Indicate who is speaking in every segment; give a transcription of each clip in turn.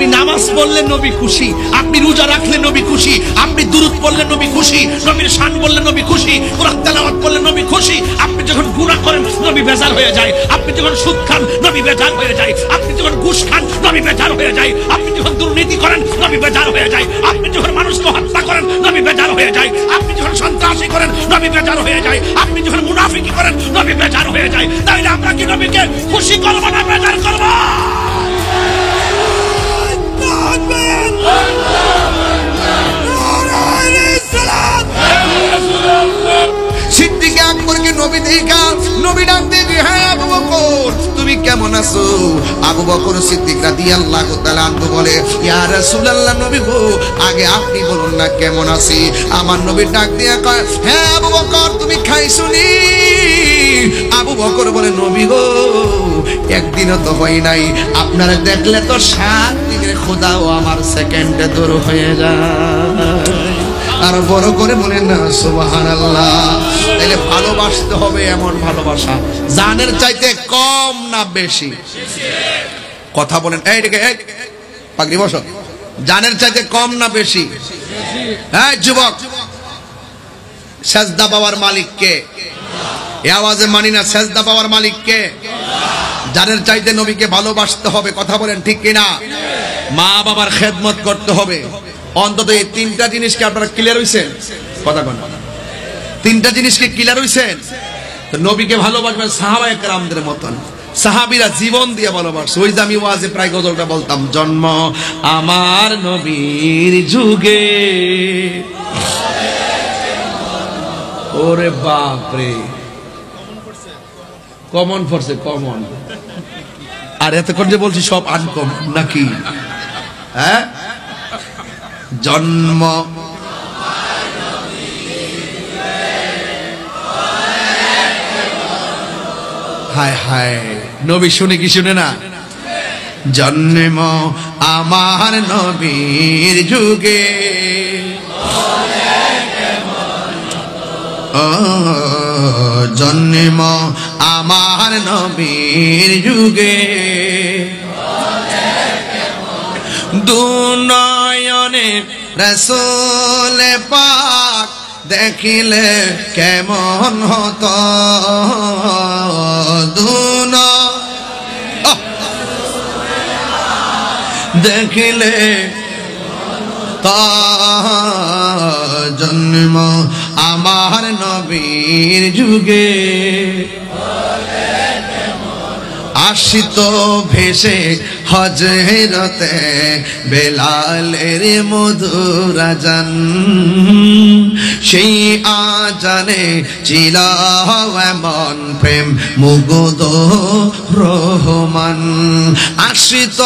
Speaker 1: আপনি নামাজ পড়লে নবী খুশি, আপনি রোজা রাখলে নবী খুশি, আপনি দুরূদ পড়লে নবী খুশি, নবীর শান বললে নবী খুশি, কোরআন তেলাওয়াত করলে নবী খুশি। আপনি যখন গুনাহ করেন নবী বেজার হয়ে যায়, আপনি যখন সুদ খান নবী বেজার হয়ে যায়, আপনি যখন ঘুষ খান নবী বেজার হয়ে যায়, আপনি যখন দুর্নীতি করেন নবী বেজার হয়ে যায়, আপনি যখন মানুষকে হত্যা করেন নবী বেজার হয়ে যায়, আপনি যখন সন্ত্রাসী করেন নবী বেজার হয়ে যায়, আপনি যখন মুনাফিকি করেন নবী বেজার হয়ে যায়। তাইলে আমরা কি নবীকে খুশি করব না বেজার করব?
Speaker 2: সিদ্দিক আকবরকে নবী দেখা নবী ডাক দিয়ে, হ্যাঁ আবু বকর তুমি কেমন আছো? আবু বকর সিদ্দিক রাদিয়াল্লাহু তাআলা আনহু বলে, ইয়া রাসূলুল্লাহ নবী গো, আগে আপনি বলুন না কেমন আছি। আমার নবী ডাক দিয়ে কয়, হ্যাঁ আবু বকর তুমি খাইছুনি? আবু বকর বলে, নবী গো একদিনও তো হয় নাই, আপনারা দেখলে তো 7 দিনের খোদাও আমার সেকেন্ডে দূর হয়ে যায়। আর বড় করে বলেন না সুবহানাল্লাহ। তাহলে ভালোবাসতে হবে এমন ভালোবাসা জানের চাইতে কম না বেশি? কথা বলেন, এইদিকে পাগড়ি বসো। জানের চাইতে কম না বেশি? হ্যাঁ যুবক, সেজদা পাওয়ার মালিক কে? এই আওয়াজে মানি না সেজদা পাওয়ার মালিক কে? জানের চাইতে নবীকে ভালোবাসতে হবে। কথা বলেন ঠিক কিনা? মা বাবার খেদমত করতে হবে। অন্তত এই 3টা জিনিস কি আপনারা ক্লিয়ার হইছেন? কথা বলেন, 3টা জিনিস কি ক্লিয়ার হইছেন? তো নবীকে ভালোবাসবেন সাহাবায়ে কেরামদের মতন। সাহাবীরা জীবন দিয়ে ভালোবাসে। ওই যে আমি ওয়াজে প্রায় গজলটা বলতাম, জন্ম আমার নবীর যুগে। ওরে বাপ রে, কমন পড়ছে কমন। আর এতক্ষণ যে বলছি সব আনকমন নাকি? হ্যাঁ, জন্ম হায় হায়, নবী শুনে কি শুনে না? জন্ম আমার নবীর যুগে, ও জন্ম আমার নবীর যুগে, দুনয়নে রাসূল পাক দেখিলে কেমন হতো, দেখিলে তা জন্ম আমার নবীর যুগে, আসিত ভেসে হযরতে বেলালের মধুর আযান, সেই আযানে ছিল এমন প্রেম মুগ্ধ রহমান। আসিত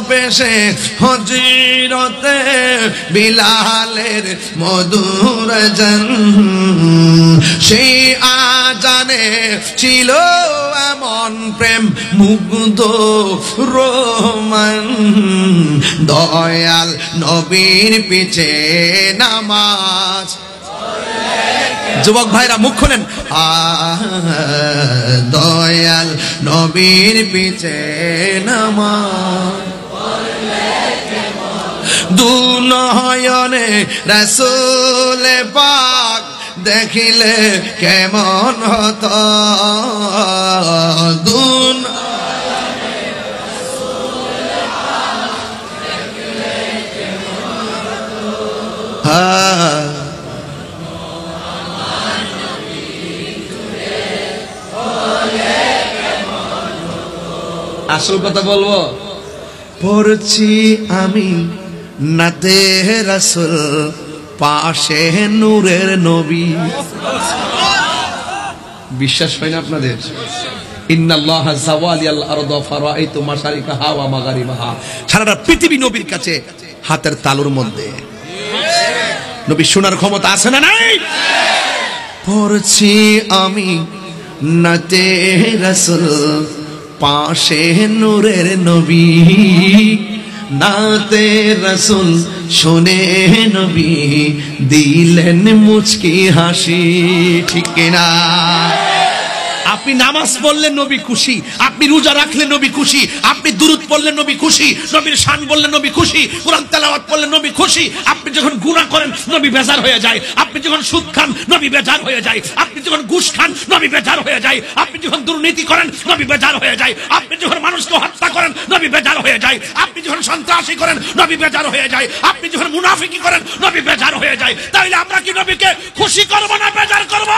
Speaker 2: ভেসে হযরতে বেলালের মধুর আযান, সেই আযানে ছিল এমন প্রেম মুগ্ধ রহমান। দয়াল নবীর পিছে নামাজ, যুবক ভাইরা মুখ খোলেন, দয়াল নবীর পিছে নামাজ, দুনয়নে রাসূল পাক দেখিলে কেমন হতো, আসল কথা বলবো, পড়ছি আমি নাতে রাসূল, পাশে নূরের নবী। বিশ্বাস হয় না আপনাদের? ইন্নাল্লাহা যাওয়ালিয়াল আরদা ফারাআইতু মাশারিকাহা ওয়া মাগারিবাহা, সারা পৃথিবী নবীর কাছে হাতের তালুর মধ্যে। নবী শোনার ক্ষমতা আছে না নাই? পড়ছি আমি নাতে রাসূল, পাশে নূরের নবী, নাতে রাসূল শুনে নবী দিলেন মুচকি হাসি। ঠিক কিনা?
Speaker 1: আপনি নামাজ পড়লে নবী খুশি, আপনি রোজা রাখলে নবী খুশি, আপনি দুরূদ পড়লে নবী খুশি, নবীর শান বললে নবী খুশি, কোরআন তেলাওয়াত করলে নবী খুশি। আপনি যখন গুনাহ করেন নবী বেজার হয়ে যায়, আপনি যখন সুদ খান নবী বেজার হয়ে যায়, আপনি যখন ঘুষ খান নবী বেজার হয়ে যায়, আপনি যখন দুর্নীতি করেন নবী বেজার হয়ে যায়, আপনি যখন মানুষকে হত্যা করেন নবী বেজার হয়ে যায়, আপনি যখন সন্ত্রাসী করেন নবী বেজার হয়ে যায়, আপনি যখন মুনাফিকি করেন নবী বেজার হয়ে যায়। তাইলে আমরা কি নবীকে খুশি করব না বেজার করব?